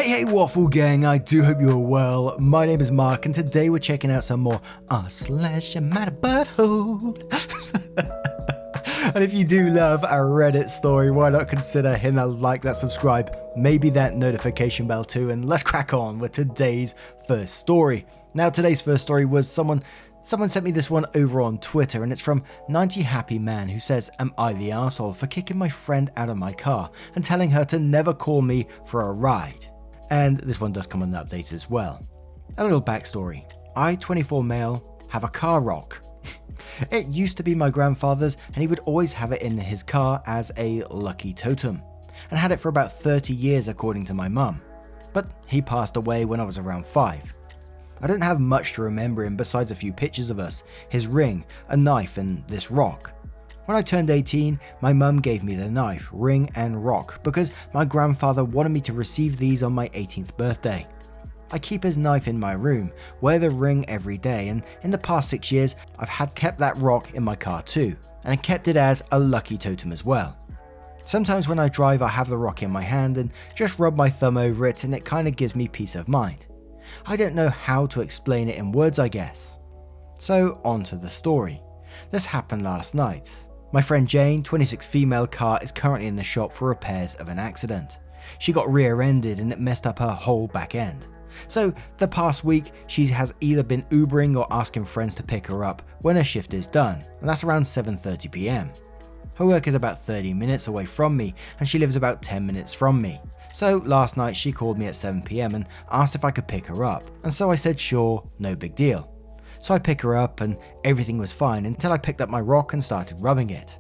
Hey Waffle Gang, I do hope you're well. My name is Mark and today we're checking out some more r/matter butthole. And if you do love a Reddit story, why not consider hitting that like, that subscribe, maybe that notification bell too, and let's crack on with today's first story. Now today's first story was someone sent me this one over on Twitter, and it's from 90 Happy Man, who says, "Am I the arsehole for kicking my friend out of my car and telling her to never call me for a ride?" And this one does come on the update as well. A little backstory. I, 24 male, have a car rock. It used to be my grandfather's, and he would always have it in his car as a lucky totem, and had it for about 30 years according to my mum. But he passed away when I was around 5. I don't have much to remember him besides a few pictures of us, his ring, a knife, and this rock. When I turned 18, my mum gave me the knife, ring, and rock because my grandfather wanted me to receive these on my 18th birthday. I keep his knife in my room, wear the ring every day, and in the past 6 years, I've had kept that rock in my car too, and I kept it as a lucky totem as well. Sometimes when I drive, I have the rock in my hand and just rub my thumb over it, and it kind of gives me peace of mind. I don't know how to explain it in words, I guess. So on to the story. This happened last night. My friend Jane, 26 female, car is currently in the shop for repairs of an accident. She got rear-ended and it messed up her whole back end. So the past week, she has either been Ubering or asking friends to pick her up when her shift is done, and that's around 7:30 PM. Her work is about 30 minutes away from me, and she lives about 10 minutes from me. So last night she called me at 7 PM and asked if I could pick her up, and so I said sure, no big deal. So I pick her up and everything was fine until I picked up my rock and started rubbing it.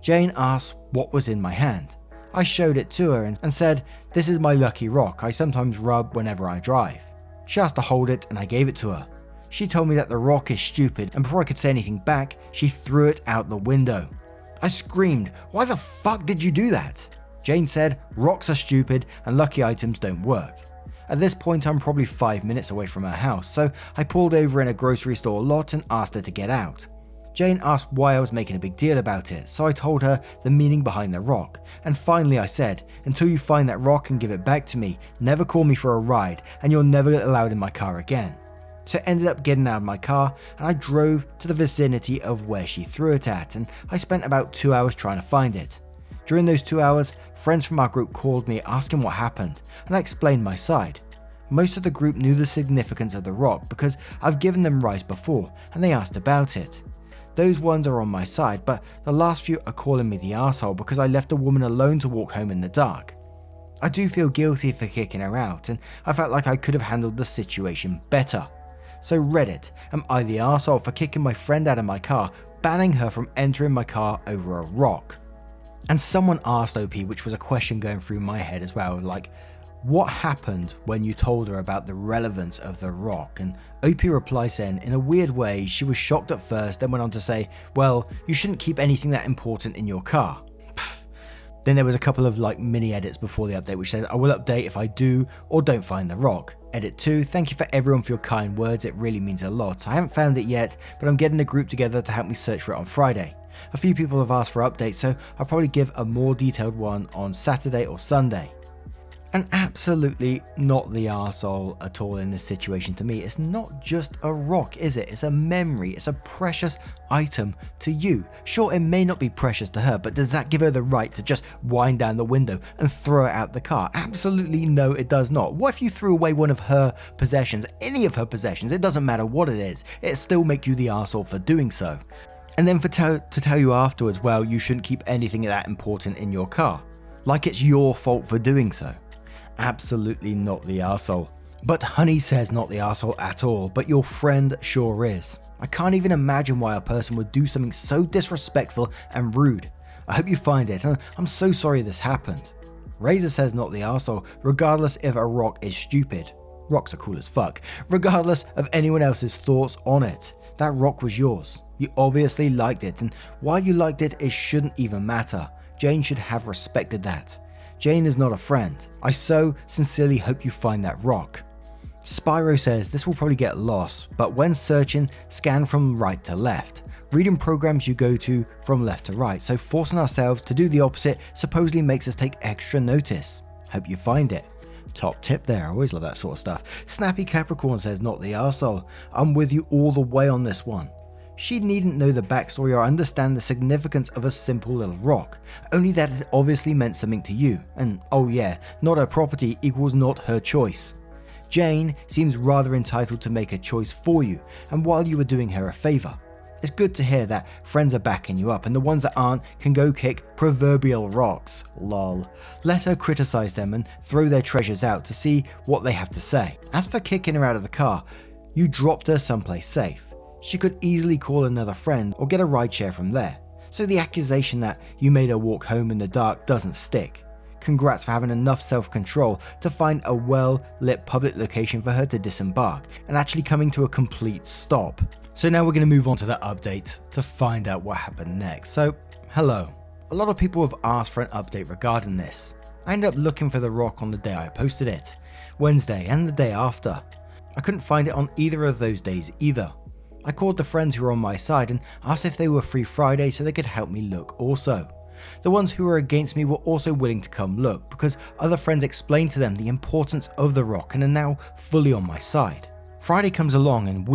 Jane asked what was in my hand. I showed it to her and said, "This is my lucky rock I sometimes rub whenever I drive." She asked to hold it and I gave it to her. She told me that the rock is stupid, and before I could say anything back, she threw it out the window. I screamed, "Why the fuck did you do that?" Jane said, "Rocks are stupid and lucky items don't work." At this point, I'm probably 5 minutes away from her house, so I pulled over in a grocery store lot and asked her to get out. Jane asked why I was making a big deal about it, so I told her the meaning behind the rock, and finally I said, "Until you find that rock and give it back to me, never call me for a ride, and you'll never get allowed in my car again." So I ended up getting out of my car, and I drove to the vicinity of where she threw it at, and I spent about 2 hours trying to find it. During those 2 hours, friends from our group called me asking what happened, and I explained my side. Most of the group knew the significance of the rock because I've given them rides before, and they asked about it. Those ones are on my side, but the last few are calling me the arsehole because I left a woman alone to walk home in the dark. I do feel guilty for kicking her out, and I felt like I could have handled the situation better. So Reddit, am I the arsehole for kicking my friend out of my car, banning her from entering my car over a rock? And someone asked OP, which was a question going through my head as well, like, what happened when you told her about the relevance of the rock? And OP replied saying, in a weird way, she was shocked at first, then went on to say, "Well, you shouldn't keep anything that important in your car." Then there was a couple of mini edits before the update which said, "I will update if I do or don't find the rock." Edit 2, "Thank you for everyone for your kind words, it really means a lot. I haven't found it yet, but I'm getting a group together to help me search for it on Friday. A few people have asked for updates, so I'll probably give a more detailed one on Saturday or Sunday." And absolutely not the arsehole at all in this situation to me. It's not just a rock, is it? It's a memory, it's a precious item to you. Sure, it may not be precious to her, but does that give her the right to just wind down the window and throw it out the car? Absolutely no, it does not. What if you threw away one of her possessions, any of her possessions? It doesn't matter what it is, it'll still make you the arsehole for doing so. And then to tell you afterwards, well, you shouldn't keep anything that important in your car. Like it's your fault for doing so. Absolutely not the arsehole. But Honey says not the arsehole at all, but your friend sure is. I can't even imagine why a person would do something so disrespectful and rude. I hope you find it, and I'm so sorry this happened. Razor says not the arsehole, regardless if a rock is stupid. Rocks are cool as fuck. Regardless of anyone else's thoughts on it. That rock was yours. You obviously liked it, and why you liked it shouldn't even matter. Jane should have respected that. Jane is not a friend. I so sincerely hope you find that rock. Spyro says this will probably get lost, but when searching, scan from right to left. Reading programs you go to from left to right, so forcing ourselves to do the opposite supposedly makes us take extra notice. Hope you find it. Top tip there, I always love that sort of stuff. Snappy Capricorn says, not the arsehole. I'm with you all the way on this one. She needn't know the backstory or understand the significance of a simple little rock, only that it obviously meant something to you, and oh yeah, not her property equals not her choice. Jane seems rather entitled to make a choice for you, and while you were doing her a favour. It's good to hear that friends are backing you up and the ones that aren't can go kick proverbial rocks, lol. Let her criticise them and throw their treasures out to see what they have to say. As for kicking her out of the car, you dropped her someplace safe. She could easily call another friend or get a rideshare from there, so the accusation that you made her walk home in the dark doesn't stick. Congrats for having enough self-control to find a well-lit public location for her to disembark and actually coming to a complete stop. So now we're going to move on to the update to find out what happened next. So, hello. A lot of people have asked for an update regarding this. I ended up looking for the rock on the day I posted it, Wednesday and the day after. I couldn't find it on either of those days either. I called the friends who were on my side and asked if they were free Friday so they could help me look also. The ones who were against me were also willing to come look because other friends explained to them the importance of the rock and are now fully on my side. Friday comes along and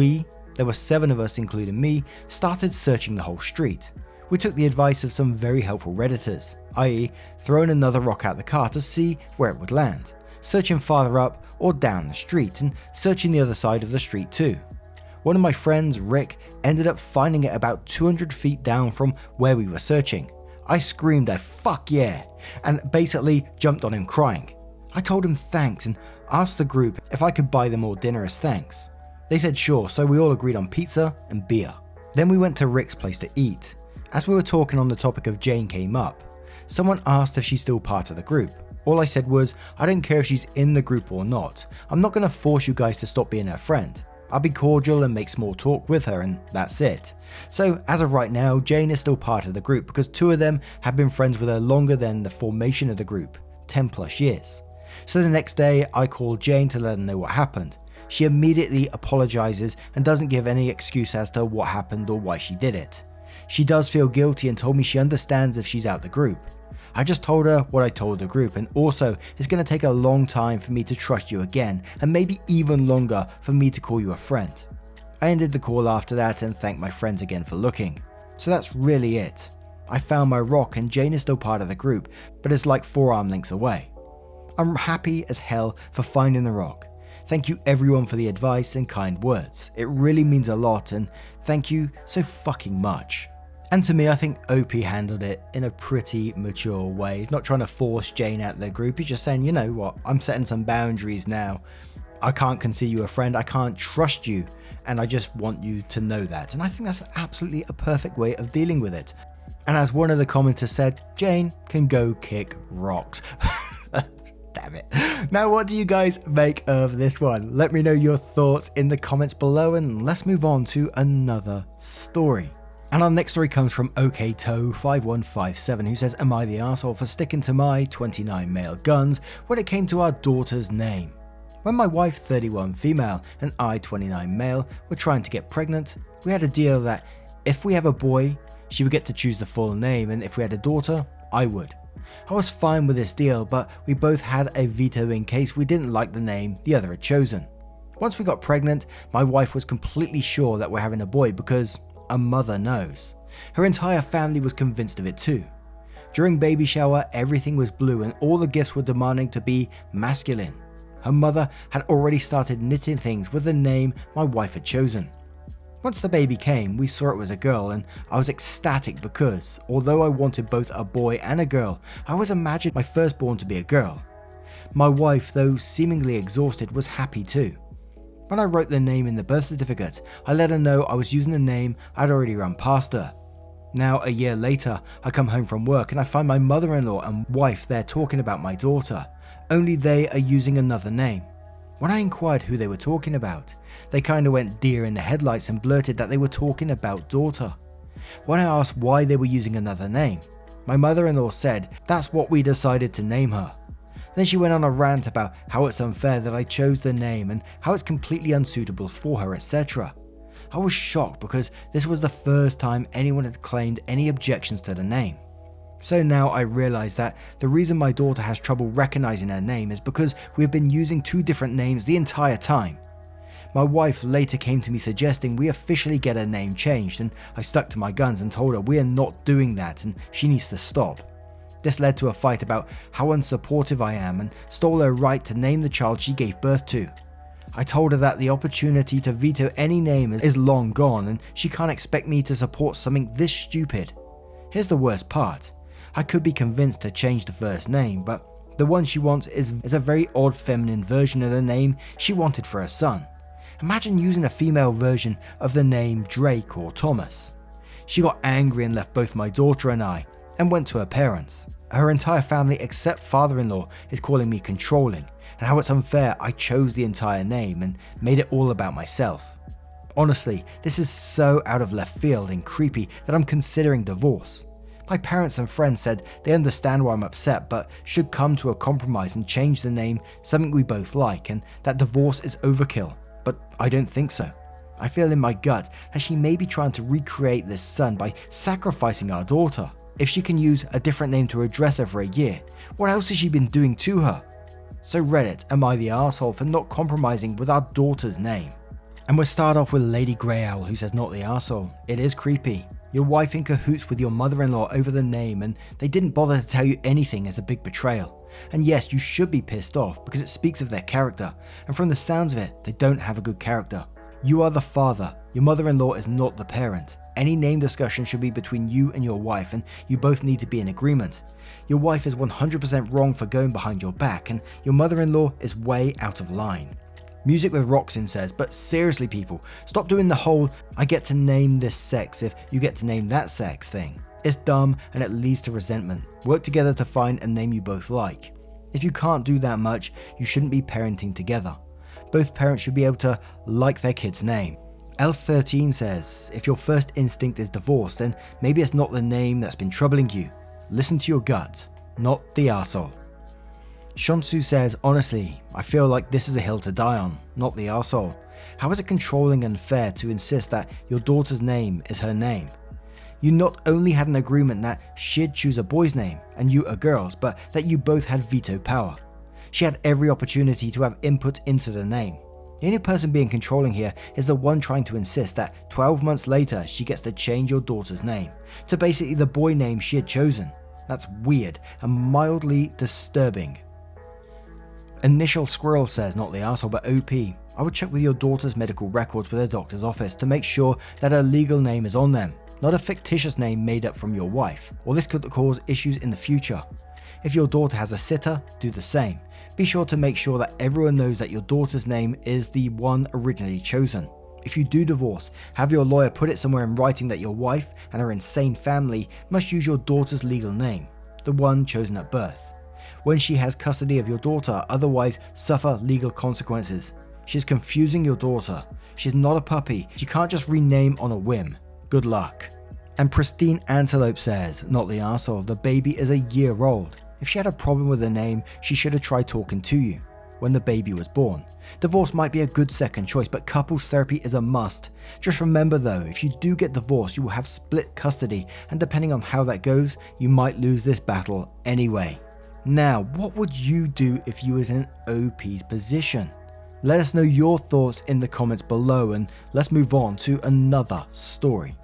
there were 7 of us including me, started searching the whole street. We took the advice of some very helpful redditors, i.e. throwing another rock out the car to see where it would land, searching farther up or down the street and searching the other side of the street too. One of my friends, Rick, ended up finding it about 200 feet down from where we were searching. I screamed a fuck yeah and basically jumped on him crying. I told him thanks and asked the group if I could buy them all dinner as thanks. They said sure, so we all agreed on pizza and beer. Then we went to Rick's place to eat. As we were talking on the topic of Jane came up. Someone asked if she's still part of the group. All I said was, I don't care if she's in the group or not. I'm not going to force you guys to stop being her friend. I'll be cordial and make small talk with her and that's it. So as of right now, Jane is still part of the group because 2 of them have been friends with her longer than the formation of the group, 10 plus years. So the next day I called Jane to let her know what happened. She immediately apologizes and doesn't give any excuse as to what happened or why she did it. She does feel guilty and told me she understands if she's out the group. I just told her what I told the group, and also it's going to take a long time for me to trust you again and maybe even longer for me to call you a friend. I ended the call after that and thanked my friends again for looking. So that's really it. I found my rock and Jane is still part of the group, but it's like 4 arm lengths away. I'm happy as hell for finding the rock. Thank you everyone for the advice and kind words. It really means a lot and thank you so fucking much. And to me, I think OP handled it in a pretty mature way. He's not trying to force Jane out of their group. He's just saying, you know what, I'm setting some boundaries now. I can't consider you a friend. I can't trust you. And I just want you to know that. And I think that's absolutely a perfect way of dealing with it. And as one of the commenters said, Jane can go kick rocks. Damn it. Now, what do you guys make of this one? Let me know your thoughts in the comments below and let's move on to another story. And our next story comes from OKToe5157 who says, am I the arsehole for sticking to my 29 male guns when it came to our daughter's name? When my wife, 31 female, and I, 29 male, were trying to get pregnant, we had a deal that if we have a boy, she would get to choose the full name, and if we had a daughter, I would. I was fine with this deal, but we both had a veto in case we didn't like the name the other had chosen. Once we got pregnant, my wife was completely sure that we're having a boy because a mother knows. Her entire family was convinced of it too. During baby shower, everything was blue and all the gifts were demanding to be masculine. Her mother had already started knitting things with the name my wife had chosen. Once the baby came, we saw it was a girl and I was ecstatic because, although I wanted both a boy and a girl, I always imagined my firstborn to be a girl. My wife, though seemingly exhausted, was happy too. When I wrote the name in the birth certificate, I let her know I was using the name I'd already run past her. Now, a year later, I come home from work and I find my mother-in-law and wife there talking about my daughter, only they are using another name. When I inquired who they were talking about, they kinda went deer in the headlights and blurted that they were talking about daughter. When I asked why they were using another name, my mother-in-law said that's what we decided to name her. Then she went on a rant about how it's unfair that I chose the name and how it's completely unsuitable for her, etc. I was shocked because this was the first time anyone had claimed any objections to the name. So now I realize that the reason my daughter has trouble recognizing her name is because we've been using two different names the entire time. My wife later came to me suggesting we officially get her name changed, and I stuck to my guns and told her we are not doing that and she needs to stop. This led to a fight about how unsupportive I am and stole her right to name the child she gave birth to. I told her that the opportunity to veto any name is long gone and she can't expect me to support something this stupid. Here's the worst part. I could be convinced to change the first name, but the one she wants is a very odd feminine version of the name she wanted for her son. Imagine using a female version of the name Drake or Thomas. She got angry and left both my daughter and I and went to her parents. Her entire family except father-in-law is calling me controlling and how it's unfair I chose the entire name and made it all about myself. Honestly, this is so out of left field and creepy that I'm considering divorce. My parents and friends said they understand why I'm upset but should come to a compromise and change the name, something we both like, and that divorce is overkill. But I don't think so. I feel in my gut that she may be trying to recreate this son by sacrificing our daughter. If she can use a different name to address her for a year, what else has she been doing to her? So Reddit, am I the arsehole for not compromising with our daughter's name? And we'll start off with Lady Grey Owl, who says not the arsehole. It is creepy. Your wife in cahoots with your mother-in-law over the name and they didn't bother to tell you anything is a big betrayal. And yes, you should be pissed off because it speaks of their character, and from the sounds of it, they don't have a good character. You are the father, your mother-in-law is not the parent. Any name discussion should be between you and your wife, and you both need to be in agreement. Your wife is 100% wrong for going behind your back, and your mother-in-law is way out of line. Music with Roxin says, but seriously people, stop doing the whole I get to name this sex if you get to name that sex thing. It's dumb and it leads to resentment. Work together to find a name you both like. If you can't do that much, you shouldn't be parenting together. Both parents should be able to like their kid's name. Elf13 says, if your first instinct is divorce, then maybe it's not the name that's been troubling you. Listen to your gut, not the arsehole. Shonsu says, honestly, I feel like this is a hill to die on, not the arsehole. How is it controlling and fair to insist that your daughter's name is her name? You not only had an agreement that she'd choose a boy's name and you a girl's, but that you both had veto power. She had every opportunity to have input into the name. The only person being controlling here is the one trying to insist that 12 months later she gets to change your daughter's name to basically the boy name she had chosen. That's weird and mildly disturbing. Initial Squirrel says, not the arsehole but OP. I would check with your daughter's medical records with her doctor's office to make sure that her legal name is on them, not a fictitious name made up from your wife, or this could cause issues in the future. If your daughter has a sitter, do the same. Be sure to make sure that everyone knows that your daughter's name is the one originally chosen. If you do divorce, have your lawyer put it somewhere in writing that your wife and her insane family must use your daughter's legal name, the one chosen at birth. When she has custody of your daughter, otherwise suffer legal consequences. She's confusing your daughter. She's not a puppy. She can't just rename on a whim. Good luck. And Pristine Antelope says, not the arsehole, the baby is a year old. If she had a problem with the name, she should have tried talking to you when the baby was born. Divorce might be a good second choice, but couples therapy is a must. Just remember though, if you do get divorced, you will have split custody, and depending on how that goes, you might lose this battle anyway. Now, what would you do if you was in OP's position? Let us know your thoughts in the comments below, and let's move on to another story.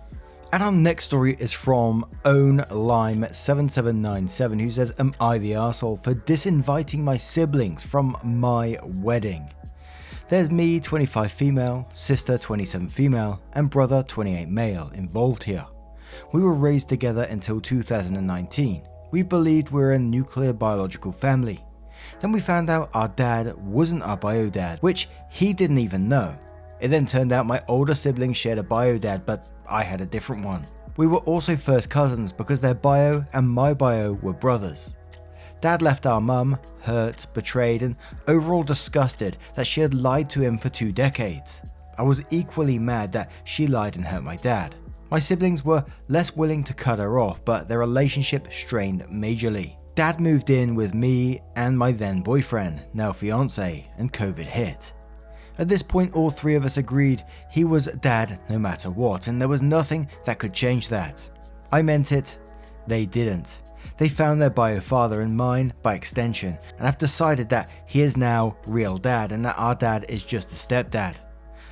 And our next story is from OwnLime7797, who says, am I the arsehole for disinviting my siblings from my wedding? There's me, 25 female, sister 27 female, and brother 28 male involved here. We were raised together until 2019. We believed we were a nuclear biological family. Then we found out our dad wasn't our bio dad, which he didn't even know. It then turned out my older siblings shared a bio dad, but I had a different one. We were also first cousins because their bio and my bio were brothers. Dad left our mum, hurt, betrayed, and overall disgusted that she had lied to him for 2 decades. I was equally mad that she lied and hurt my dad. My siblings were less willing to cut her off, but their relationship strained majorly. Dad moved in with me and my then boyfriend, now fiance, and COVID hit. At this point, all 3 of us agreed he was dad no matter what, and there was nothing that could change that. I meant it, they didn't. They found their bio father and mine by extension, and have decided that he is now real dad and that our dad is just a stepdad.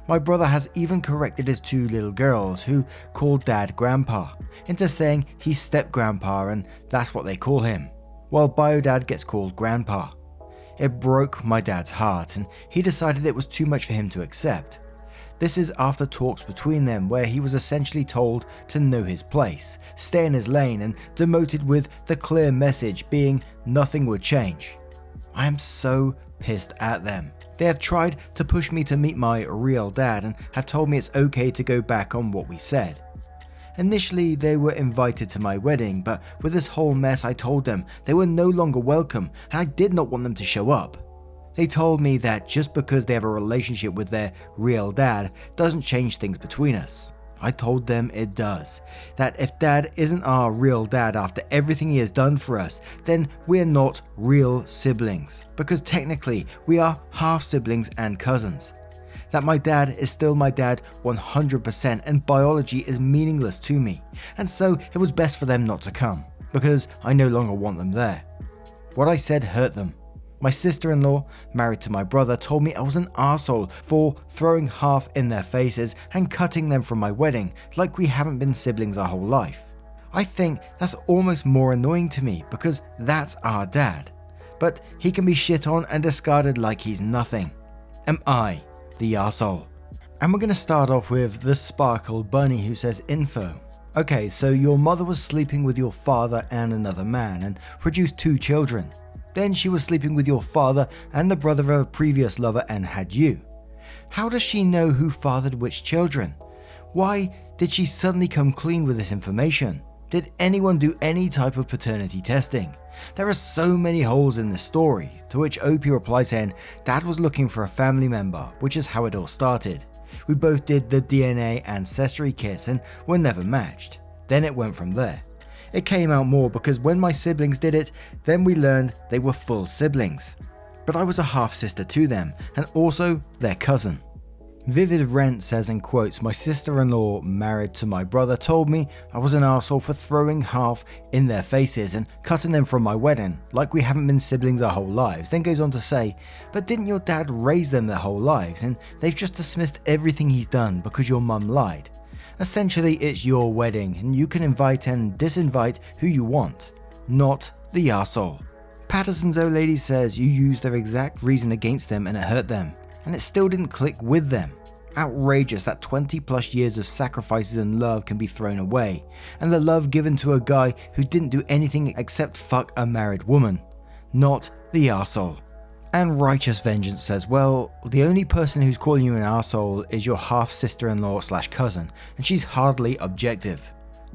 My brother has even corrected his 2 little girls, who call dad grandpa, into saying he's step grandpa and that's what they call him, while bio dad gets called grandpa. It broke my dad's heart, and he decided it was too much for him to accept. This is after talks between them where he was essentially told to know his place, stay in his lane, and demoted with the clear message being nothing would change. I am so pissed at them. They have tried to push me to meet my real dad and have told me it's okay to go back on what we said. Initially, they were invited to my wedding, but with this whole mess I told them they were no longer welcome and I did not want them to show up. They told me that just because they have a relationship with their real dad doesn't change things between us. I told them it does. That if dad isn't our real dad after everything he has done for us, then we're not real siblings, because technically we are half siblings and cousins. That my dad is still my dad 100% and biology is meaningless to me, and so it was best for them not to come, because I no longer want them there. What I said hurt them. My sister-in-law, married to my brother, told me I was an arsehole for throwing half in their faces and cutting them from my wedding like we haven't been siblings our whole life. I think that's almost more annoying to me because that's our dad. But he can be shit on and discarded like he's nothing. Am I the arsehole? And we're going to start off with the Sparkle Bunny, who says info. Okay, so your mother was sleeping with your father and another man and produced 2 children. Then she was sleeping with your father and the brother of a previous lover and had you. How does she know who fathered which children? Why did she suddenly come clean with this information? Did anyone do any type of paternity testing? There are so many holes in this story, to which OP replies saying, Dad was looking for a family member, which is how it all started. We both did the DNA ancestry kits and were never matched. Then it went from there. It came out more because when my siblings did it, then we learned they were full siblings. But I was a half sister to them, and also their cousin. Vivid Rent says in quotes, my sister-in-law, married to my brother, told me I was an arsehole for throwing half in their faces and cutting them from my wedding, like we haven't been siblings our whole lives. Then goes on to say, but didn't your dad raise them their whole lives, and they've just dismissed everything he's done because your mum lied. Essentially, it's your wedding, and you can invite and disinvite who you want, not the arsehole. Patterson's old lady says you used their exact reason against them and it hurt them, and it still didn't click with them. Outrageous that 20 plus years of sacrifices and love can be thrown away, and the love given to a guy who didn't do anything except fuck a married woman, not the arsehole. And Righteous Vengeance says, well, the only person who's calling you an arsehole is your half sister-in-law / cousin, and she's hardly objective.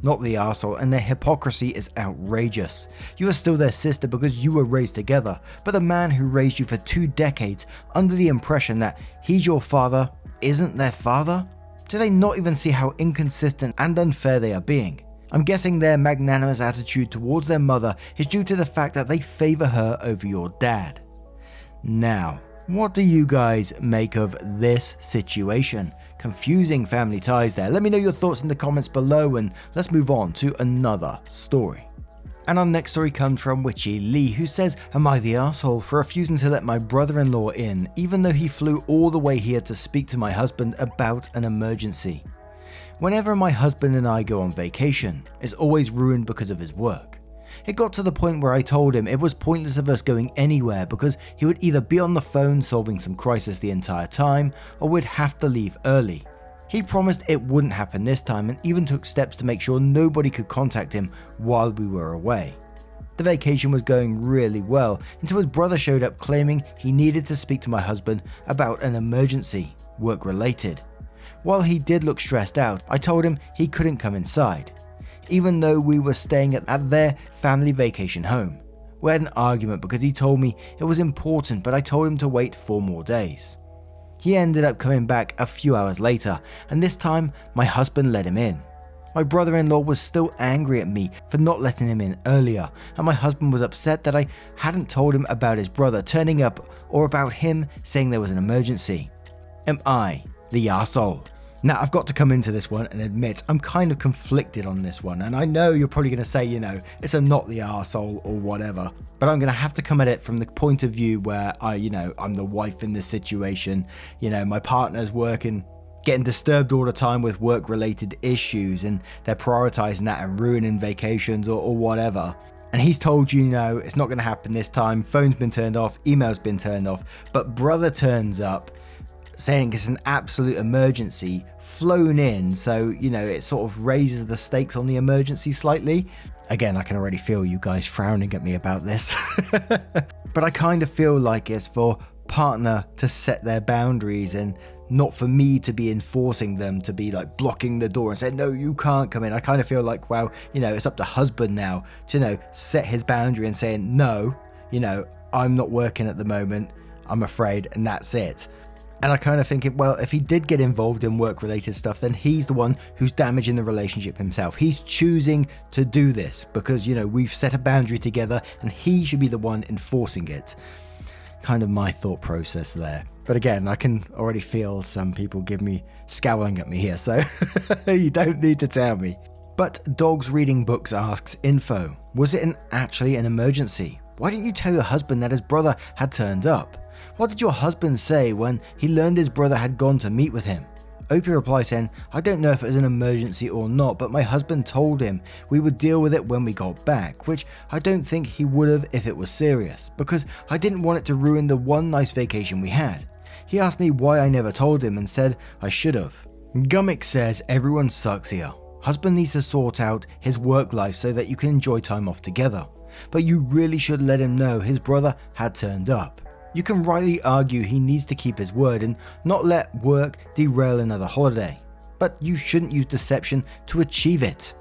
Not the arsehole, and their hypocrisy is outrageous. You are still their sister because you were raised together, but the man who raised you for 2 decades under the impression that he's your father isn't their father? Do they not even see how inconsistent and unfair they are being? I'm guessing their magnanimous attitude towards their mother is due to the fact that they favor her over your dad. Now, what do you guys make of this situation? Confusing family ties there. Let me know your thoughts in the comments below, and let's move on to another story. And our next story comes from Witchy Lee, who says, am I the arsehole for refusing to let my brother-in-law in, even though he flew all the way here to speak to my husband about an emergency? Whenever my husband and I go on vacation, it's always ruined because of his work. It got to the point where I told him it was pointless of us going anywhere because he would either be on the phone solving some crisis the entire time or we'd have to leave early. He promised it wouldn't happen this time and even took steps to make sure nobody could contact him while we were away. The vacation was going really well until his brother showed up claiming he needed to speak to my husband about an emergency, work related. While he did look stressed out, I told him he couldn't come inside, even though we were staying at their family vacation home. We had an argument because he told me it was important, but I told him to wait 4 more days. He ended up coming back a few hours later, and this time my husband let him in. My brother-in-law was still angry at me for not letting him in earlier, and my husband was upset that I hadn't told him about his brother turning up or about him saying there was an emergency. Am I the arsehole? Now, I've got to come into this one and admit I'm kind of conflicted on this one. And I know you're probably going to say, it's a not the arsehole or whatever. But I'm going to have to come at it from the point of view where I'm the wife in this situation. My partner's working, getting disturbed all the time with work-related issues, and they're prioritizing that and ruining vacations or whatever. And he's told you, it's not going to happen this time. Phone's been turned off, email's been turned off. But brother turns up saying it's an absolute emergency, flown in, so it sort of raises the stakes on the emergency slightly. Again, I can already feel you guys frowning at me about this. But I kind of feel like it's for partner to set their boundaries and not for me to be enforcing them, to be like blocking the door and say, no, you can't come in. I kind of feel like, well, it's up to husband now to set his boundary and saying, no, I'm not working at the moment, I'm afraid, and that's it. And I kind of think, well, if he did get involved in work-related stuff, then he's the one who's damaging the relationship himself. He's choosing to do this because, we've set a boundary together and he should be the one enforcing it. Kind of my thought process there. But again, I can already feel some people scowling at me here, so you don't need to tell me. But Dogs Reading Books asks, info, was it actually an emergency? Why didn't you tell your husband that his brother had turned up? What did your husband say when he learned his brother had gone to meet with him? Opie replies saying, I don't know if it was an emergency or not, but my husband told him we would deal with it when we got back, which I don't think he would have if it was serious, because I didn't want it to ruin the one nice vacation we had. He asked me why I never told him and said I should have. Gummick says everyone sucks here. Husband needs to sort out his work life so that you can enjoy time off together. But you really should let him know his brother had turned up. You can rightly argue he needs to keep his word and not let work derail another holiday. But you shouldn't use deception to achieve it.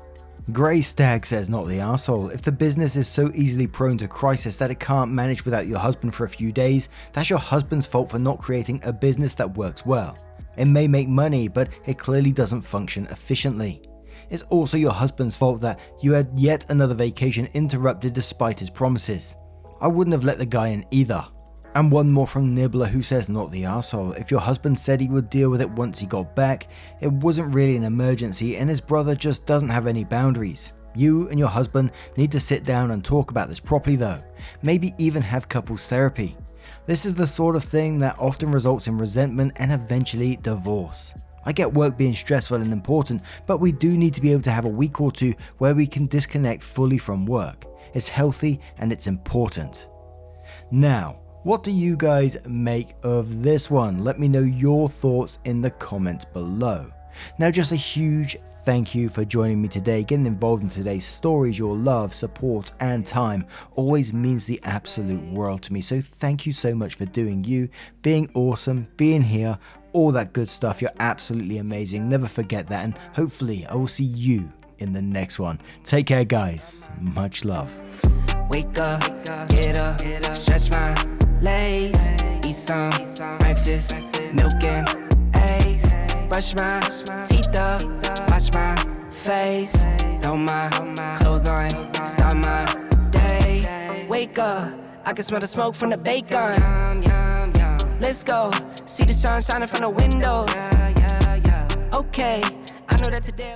Grey Stag says not the arsehole. If the business is so easily prone to crisis that it can't manage without your husband for a few days, that's your husband's fault for not creating a business that works well. It may make money, but it clearly doesn't function efficiently. It's also your husband's fault that you had yet another vacation interrupted despite his promises. I wouldn't have let the guy in either. And one more from Nibbler who says not the arsehole. If your husband said he would deal with it once he got back, it wasn't really an emergency and his brother just doesn't have any boundaries. You and your husband need to sit down and talk about this properly though. Maybe even have couples therapy. This is the sort of thing that often results in resentment and eventually divorce. I get work being stressful and important, but we do need to be able to have a week or two where we can disconnect fully from work. It's healthy and it's important. Now, what do you guys make of this one? Let me know your thoughts in the comments below. Now, just a huge thank you for joining me today. Getting involved in today's stories, your love, support, and time always means the absolute world to me. So thank you so much for doing you, being awesome, being here, all that good stuff. You're absolutely amazing. Never forget that. And hopefully I will see you in the next one. Take care, guys. Much love. Wake up, get up, stretch my legs, eat some breakfast, milk and eggs, brush my teeth up, wash my face, throw my clothes on, start my day. Wake up, I can smell the smoke from the bacon. Let's go, see the sun shining from the windows. Okay, I know that today